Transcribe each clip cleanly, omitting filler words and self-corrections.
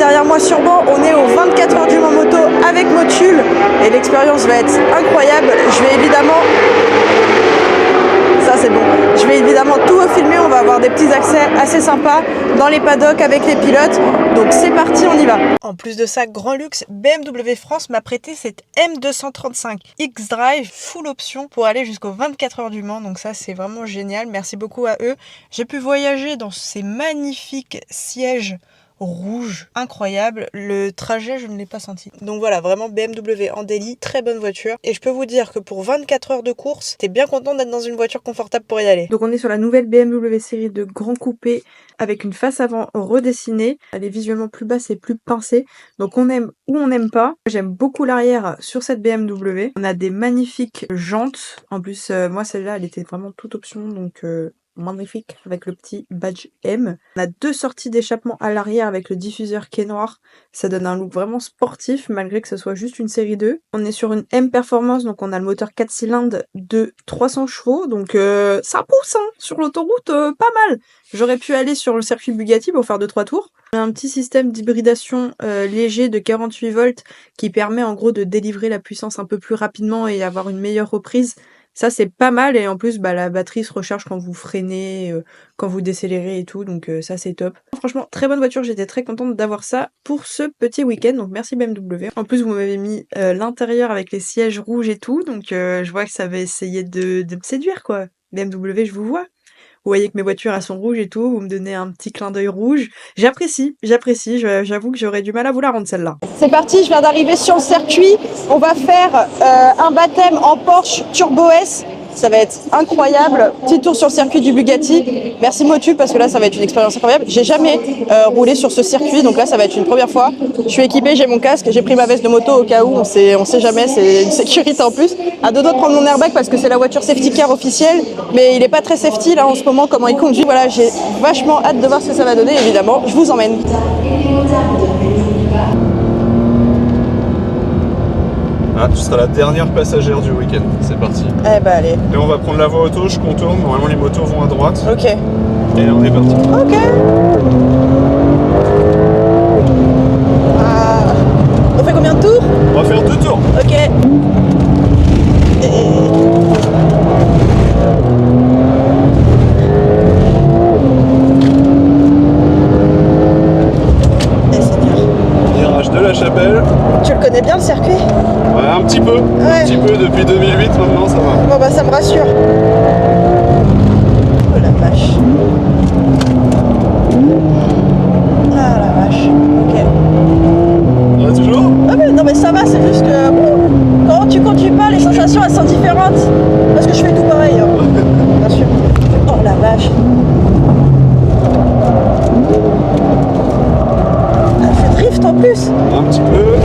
derrière moi sur banc, on est aux 24 heures du Mans moto avec Motul et l'expérience va être incroyable. Je vais évidemment... Ça c'est bon. Je vais évidemment tout filmer, on va avoir des petits accès assez sympas dans les paddocks avec les pilotes. Donc c'est parti, on y va. En plus de ça, grand luxe, BMW France m'a prêté cette M235 X-Drive full option pour aller jusqu'aux 24 heures du Mans. Donc ça c'est vraiment génial, merci beaucoup à eux. J'ai pu voyager dans ces magnifiques sièges rouge, incroyable. Le trajet, je ne l'ai pas senti. Donc voilà, vraiment BMW en délit, très bonne voiture. Et je peux vous dire que pour 24 heures de course, t'es bien content d'être dans une voiture confortable pour y aller. Donc on est sur la nouvelle BMW série de grand coupé avec une face avant redessinée. Elle est visuellement plus basse et plus pincée. Donc on aime ou on n'aime pas. J'aime beaucoup l'arrière sur cette BMW. On a des magnifiques jantes. En plus, moi celle-là, elle était vraiment toute option. Donc... magnifique avec le petit badge M. On a deux sorties d'échappement à l'arrière avec le diffuseur qui est noir. Ça donne un look vraiment sportif malgré que ce soit juste une série 2. On est sur une M Performance, donc on a le moteur 4 cylindres de 300 chevaux. Donc ça pousse hein, sur l'autoroute, pas mal. J'aurais pu aller sur le circuit Bugatti pour faire 2-3 tours. On a un petit système d'hybridation léger de 48 volts qui permet en gros de délivrer la puissance un peu plus rapidement et avoir une meilleure reprise. Ça c'est pas mal et en plus bah, la batterie se recharge quand vous freinez, quand vous décélérez et tout, donc ça c'est top. Franchement très bonne voiture, j'étais très contente d'avoir ça pour ce petit week-end, donc merci BMW. En plus vous m'avez mis l'intérieur avec les sièges rouges et tout, donc je vois que ça va essayer de me séduire quoi. BMW je vous vois. Vous voyez que mes voitures elles sont rouges et tout, vous me donnez un petit clin d'œil rouge. J'apprécie, j'avoue que j'aurais du mal à vous la rendre celle-là. C'est parti, je viens d'arriver sur le circuit. On va faire un baptême en Porsche Turbo S. Ça va être incroyable. Petit tour sur le circuit du Bugatti. Merci Motul parce que là ça va être une expérience incroyable. J'ai jamais roulé sur ce circuit donc là ça va être une première fois. Je suis équipée, j'ai mon casque, j'ai pris ma veste de moto au cas où, on sait jamais, c'est une sécurité en plus. À deux doigts de prendre mon airbag parce que c'est la voiture safety car officielle, mais il est pas très safety là en ce moment comment il conduit. Voilà, j'ai vachement hâte de voir ce que ça va donner évidemment. Je vous emmène. Ah, tu seras la dernière passagère du week-end, c'est parti. Eh bah allez. Et on va prendre la voie auto, je contourne, normalement les motos vont à droite. Ok. Et là on est parti. Ok. On fait combien de tours? On va faire 2 tours. Ok. Virage de la Chapelle. Tu le connais bien le circuit? Ouais, un petit peu. Ouais. Un petit peu depuis 2008 maintenant, ça va. Bon bah ça me rassure. Oh la vache. Ah la vache. Ok. On va toujours? Ah mais non mais ça va, c'est juste que quand tu conduis pas, les sensations elles sont différentes. Parce que je fais tout pareil. Hein. Bien sûr. Oh la vache. Elle fait drift en plus. Un petit peu.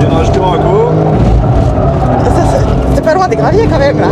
Virage droit à gauche. C'est pas loin des graviers quand même là.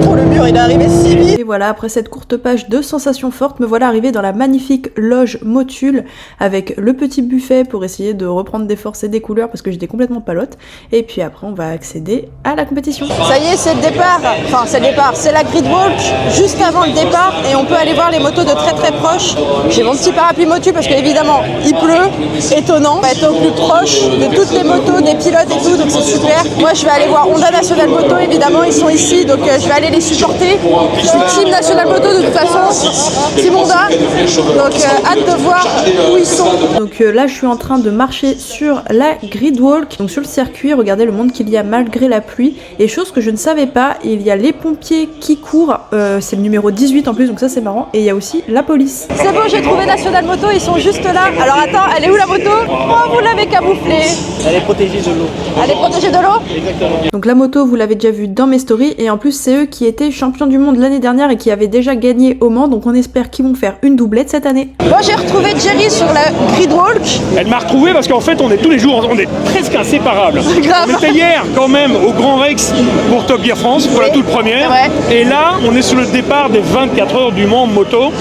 Oh le mur il est arrivé si vite. Et voilà, après cette courte page de sensations fortes, me voilà arrivé dans la magnifique loge Motul avec le petit buffet pour essayer de reprendre des forces et des couleurs parce que j'étais complètement palote. Et puis après on va accéder à la compétition. Ça y est, c'est le départ. Enfin c'est le départ, c'est la grid walk juste avant le départ et on peut aller voir les motos de très très proche. J'ai mon petit parapluie Motul parce que évidemment il pleut, étonnant. On va être au plus proche de toutes les motos, des pilotes et tout, donc c'est super. Moi je vais aller voir Honda National Moto évidemment, ils sont ici donc je vais aller les supporter. Je suis team National Moto de toute façon, team Honda, donc hâte de voir où ils sont. Donc là je suis en train de marcher sur la grid walk, donc sur le circuit, regardez le monde qu'il y a malgré la pluie, et chose que je ne savais pas, il y a les pompiers qui courent, c'est le numéro 18 en plus, donc ça c'est marrant, et il y a aussi la police. C'est bon, j'ai trouvé National Moto, ils sont juste là. Alors attends, elle est où la moto? Oh, vous l'avez camouflée. Elle est protégée de l'eau. Elle est protégée de l'eau? Exactement. Donc la moto, vous l'avez déjà vu dans mes stories, et en plus c'est eux qui étaient champions du monde l'année dernière dernière et qui avait déjà gagné au Mans, donc on espère qu'ils vont faire une doublette cette année. Moi j'ai retrouvé Jerry sur la grid walk. Elle m'a retrouvé parce qu'en fait on est tous les jours, on est presque inséparables. Grave. On était hier quand même au Grand Rex pour Top Gear France, pour la toute première. Et là on est sur le départ des 24 heures du Mans moto.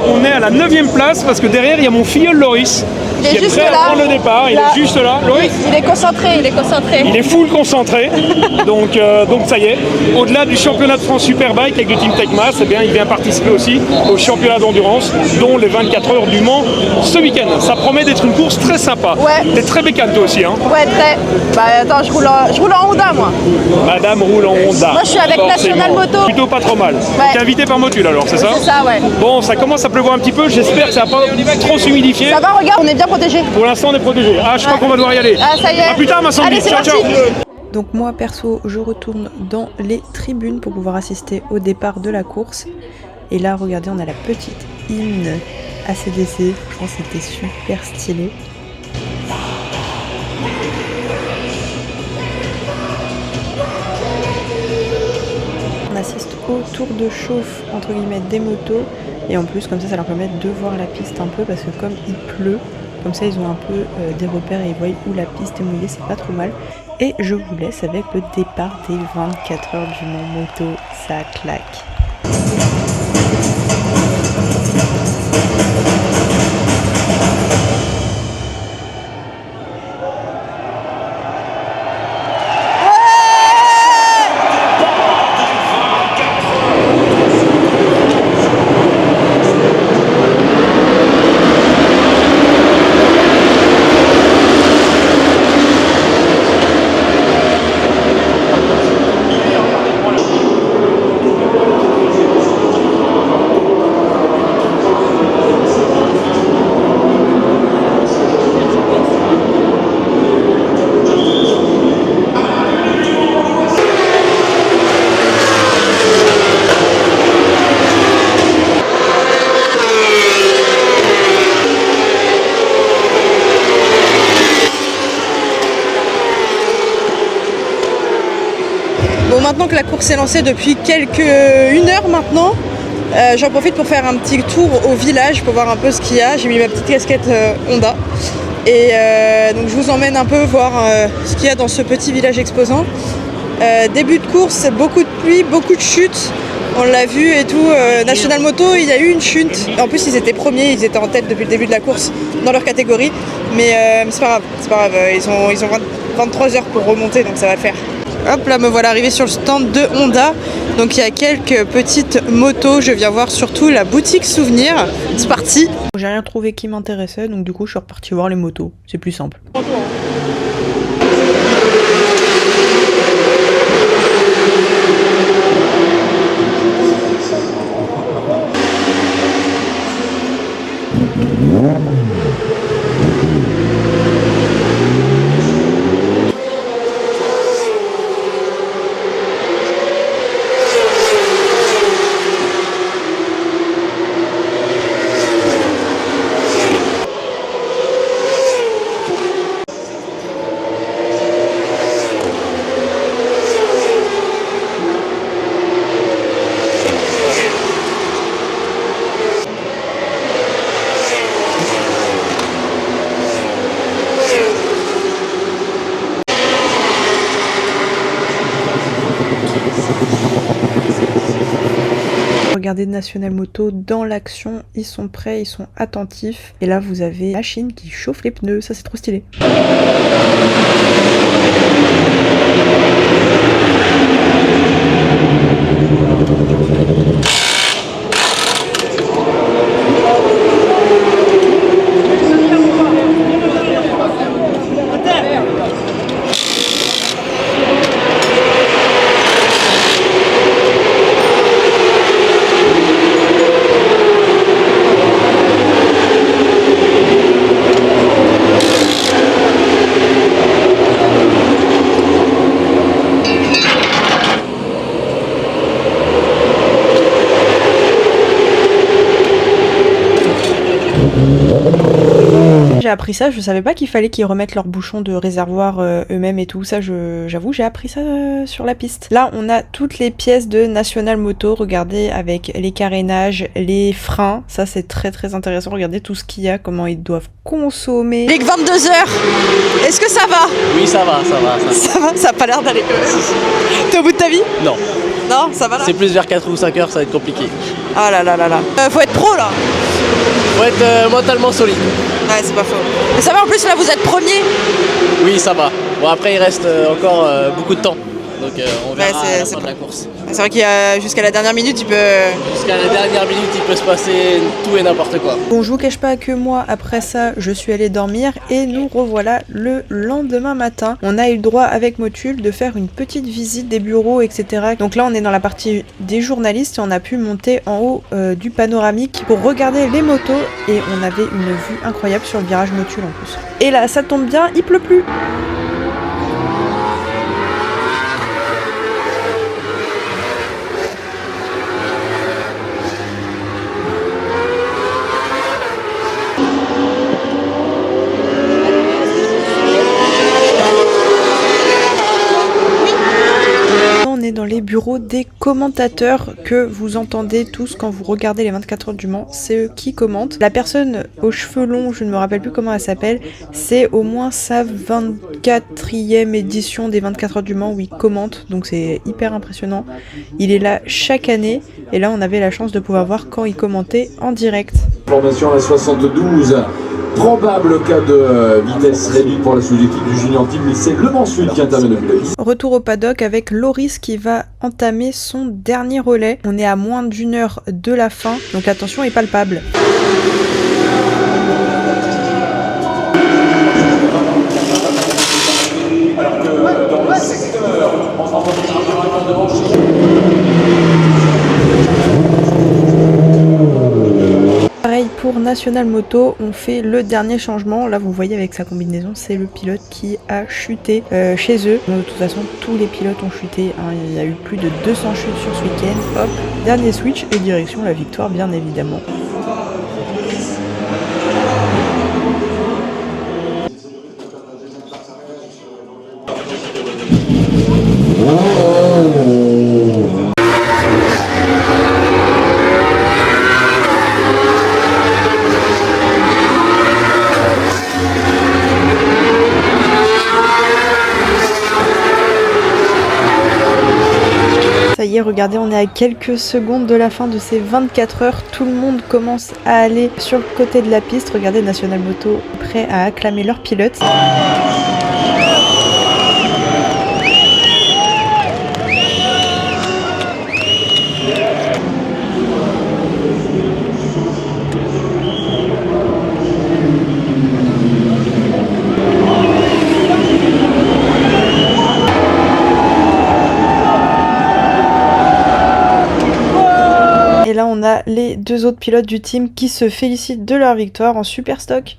On est à la 9e place parce que derrière il y a mon filleul Loris. Il est juste prêt là. à prendre le départ, il est juste là. Loris, il est concentré, il est concentré. il est full concentré, donc ça y est. Au-delà du championnat de France Superbike avec le team Tecmas, eh bien, il vient participer aussi au championnat d'endurance, dont les 24 heures du Mans ce week-end. Ça promet d'être une course très sympa. Ouais. T'es très bécane toi aussi, hein? Ouais, très. Bah attends, je roule en Honda moi. Madame roule en Honda. Moi je suis avec forcément. National Moto. Plutôt pas trop mal. T'es invité par Motul alors, c'est ça? C'est ça, ouais. Bon, ça commence à pleuvoir un petit peu, j'espère que ça va pas trop s'humidifier. Ça va, regarde, on est bien protégés. Pour l'instant on est protégé. Ah, je crois qu'on va devoir y aller. Ah, ça y est. À plus tard ma Sandy. Allez, c'est Ciao, parti. ciao. Donc moi perso je retourne dans les tribunes pour pouvoir assister au départ de la course. Et là regardez, on a la petite hymne ACDC, je pense que c'était super stylé. On assiste au tour de chauffe entre guillemets des motos et en plus comme ça leur permet de voir la piste un peu parce que comme il pleut, comme ça ils ont un peu des repères et ils voient où la piste est mouillée, c'est pas trop mal. Et je vous laisse avec le départ des 24 heures du Mans moto, ça claque. Bon, maintenant que la course est lancée depuis une heure maintenant, j'en profite pour faire un petit tour au village pour voir un peu ce qu'il y a. J'ai mis ma petite casquette Honda et donc je vous emmène un peu voir ce qu'il y a dans ce petit village exposant. Début de course, beaucoup de pluie, beaucoup de chutes. On l'a vu et tout. National Moto, il y a eu une chute. En plus, ils étaient premiers, ils étaient en tête depuis le début de la course dans leur catégorie. Mais c'est pas grave, Ils ont 23 heures pour remonter, donc ça va le faire. Hop là, me voilà arrivé sur le stand de Honda. Donc il y a quelques petites motos. Je viens voir surtout la boutique souvenir. C'est parti. J'ai rien trouvé qui m'intéressait, donc du coup je suis reparti voir les motos. C'est plus simple. Regardez National Moto dans l'action, ils sont prêts, ils sont attentifs. Et là vous avez la machine qui chauffe les pneus, ça c'est trop stylé. J'ai appris ça, je savais pas qu'il fallait qu'ils remettent leurs bouchons de réservoir eux-mêmes et tout ça, j'avoue j'ai appris ça sur la piste. Là on a toutes les pièces de National Moto, regardez avec les carénages, les freins, ça c'est très très intéressant, regardez tout ce qu'il y a, comment ils doivent consommer. Avec 22h, est-ce que ça va? Oui, ça va. Ça va, ça a pas l'air d'aller quand même. T'es au bout de ta vie? Non. Non, ça va là? C'est plus vers 4 ou 5 heures, ça va être compliqué. Ah là là là là. Faut être pro là. Faut être mentalement solide. Ouais, c'est pas faux. Mais ça va, en plus là vous êtes premier. Oui, ça va. Bon, après il reste encore beaucoup de temps. Donc on verra à la fin de la course. C'est vrai qu'il y a jusqu'à la dernière minute, il peut... Jusqu'à la dernière minute, il peut se passer tout et n'importe quoi. Bon, je vous cache pas que moi, après ça, je suis allée dormir et nous revoilà le lendemain matin. On a eu le droit avec Motul de faire une petite visite des bureaux, etc. Donc là, on est dans la partie des journalistes et on a pu monter en haut du panoramique pour regarder les motos et on avait une vue incroyable sur le virage Motul en plus. Et là, ça tombe bien, il pleut plus. Dans les bureaux des commentateurs que vous entendez tous quand vous regardez les 24 heures du Mans, c'est eux qui commentent. La personne aux cheveux longs, je ne me rappelle plus comment elle s'appelle, c'est au moins sa 24e édition des 24 heures du Mans où il commente, donc c'est hyper impressionnant. Il est là chaque année et là on avait la chance de pouvoir voir quand il commentait en direct. Formation à la 72. Probable cas de vitesse réduite pour la sous-équipe du Junior Team, mais c'est Le Mans Sud qui intervient depuis la piste. Retour au paddock avec Loris qui va entamer son dernier relais. On est à moins d'1 heure de la fin, donc la tension est palpable. Alors que dans le secteur, on s'en va devant. Pareil pour National Moto, on fait le dernier changement. Là vous voyez avec sa combinaison, c'est le pilote qui a chuté chez eux. Donc, de toute façon tous les pilotes ont chuté, hein. Il y a eu plus de 200 chutes sur ce week-end. Hop, dernier switch et direction la victoire bien évidemment. Ça y est, regardez, on est à quelques secondes de la fin de ces 24 heures. Tout le monde commence à aller sur le côté de la piste. Regardez, National Moto prêt à acclamer leur pilote. Et là, on a les deux autres pilotes du team qui se félicitent de leur victoire en super stock.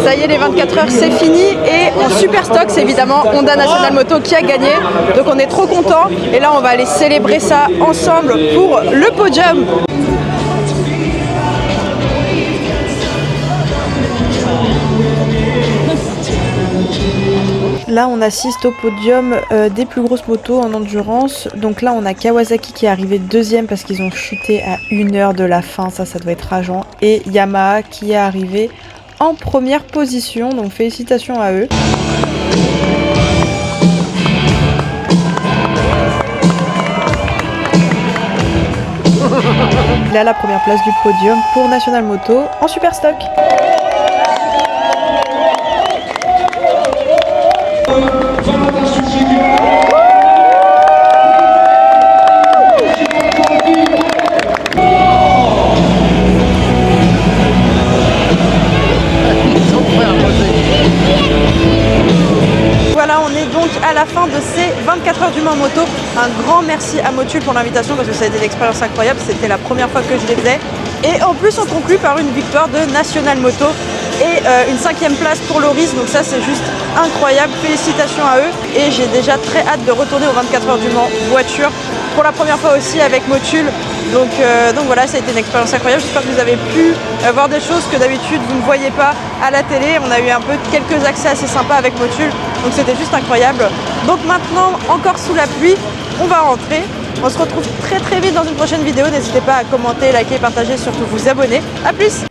Ça y est, les 24 heures c'est fini et en super stock c'est évidemment Honda National Moto qui a gagné, donc on est trop contents et là on va aller célébrer ça ensemble pour le podium. Là on assiste au podium des plus grosses motos en endurance. Donc là on a Kawasaki qui est arrivé deuxième parce qu'ils ont chuté à 1 heure de la fin, ça doit être rageant. Et Yamaha qui est arrivé en première position, donc félicitations à eux. Là la première place du podium pour National Moto en super stock. à la fin de ces 24 heures du Mans moto. Un grand merci à Motul pour l'invitation parce que ça a été une expérience incroyable. C'était la première fois que je les faisais. Et en plus, on conclut par une victoire de National Moto et une 5e place pour Loris. Donc ça, c'est juste incroyable. Félicitations à eux. Et j'ai déjà très hâte de retourner aux 24 heures du Mans voiture pour la première fois aussi avec Motul. Donc voilà, ça a été une expérience incroyable. J'espère que vous avez pu voir des choses que d'habitude vous ne voyez pas à la télé. On a eu un peu quelques accès assez sympas avec Motul. Donc c'était juste incroyable. Donc maintenant, encore sous la pluie, on va rentrer. On se retrouve très vite dans une prochaine vidéo. N'hésitez pas à commenter, liker, partager, surtout vous abonner. A plus!